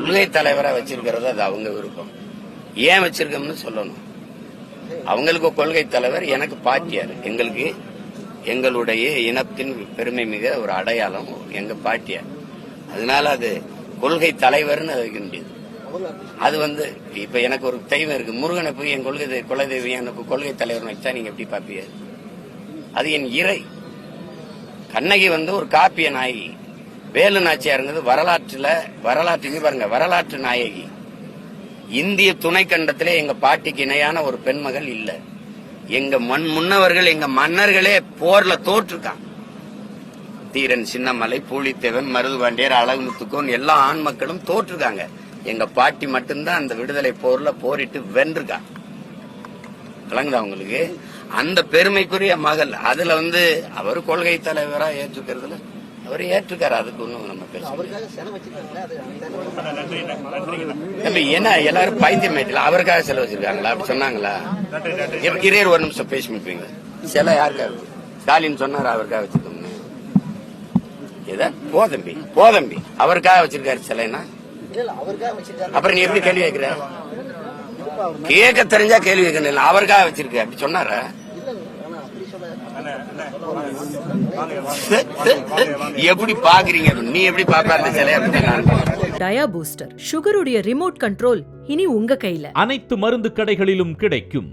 கொள்கை தலைவரா வச்சிருக்கிறது அது அவங்க விருப்பம். ஏன் வச்சிருக்கோம்னு சொல்லணும். அவங்களுக்கு கொள்கை தலைவர், எனக்கு பாட்டியார். எங்களுக்கு எங்களுடைய இனத்தின் பெருமை மிக ஒரு அடையாளம் எங்க பாட்டியார். அதனால அது கொள்கை தலைவர்னு அது வைக்க முடியாது. அது இப்ப எனக்கு ஒரு தெய்வம் இருக்கு, முருகனை போய் என் குலதெய்வம் எனக்கு கொள்கை தலைவர் வச்சா நீங்க எப்படி பாப்பீங்க? அது என் இறை. கண்ணகி ஒரு காப்பிய நாயகி. வேலு நாச்சியாருங்கிறது வரலாற்று பாருங்க, வரலாற்று நாயகி. இந்திய துணை கண்டத்திலே எங்க பாட்டிக்கு இணையான ஒரு பெண்மகள் இல்ல. எங்க முன்னவர்கள், எங்க மன்னர்களே போர்ல தோற்றுருக்காங்க. தீரன் சின்னமலை, பூலித்தேவன், மருதுபாண்டியர், அழகுமுத்துக்கோன் எல்லா ஆண் மக்களும் தோற்றுருக்காங்க. எங்க பாட்டி மட்டும்தான் அந்த விடுதலை போர்ல போரிட்டு வென்றிருக்காங்க. விளங்குதா உங்களுக்கு? அந்த பெருமைக்குரிய மகள். அதுல அவர் கொள்கை தலைவரா ஏற்றுக்கிறதுல அவர் ஏற்றுக்காரு. அதுக்கு ஒண்ணும் நம்ம பேச ஏன்னா எல்லாரும் பைத்தியம் ஆயிட்டல. அவருக்காக செலவு வச்சிருக்காங்களா? அப்படி சொன்னாங்களா? கிரியர் ஒரு நிமிஷம் பேசி முடிப்பீங்க. சில யாருக்காக ஸ்டாலின் சொன்னார் அவருக்காக வச்சிருக்கோம்னு. போதம்பி அவருக்காக வச்சிருக்காரு சிலைனா. அப்புறம் நீ எப்படி கேள்வி கேட்கிற? கேட்க தெரிஞ்சா கேள்வி கேட்கணும். அவருக்காக வச்சிருக்க அப்படி சொன்னாரா? எப்படி பாக்குறீங்க? நீ எப்படி பாப்ப அந்த சிலைய? டயா பூஸ்டர் சுகருடைய ரிமோட் கண்ட்ரோல் இனி உங்க கையில. அனைத்து மருந்து கடைகளிலும் கிடைக்கும்.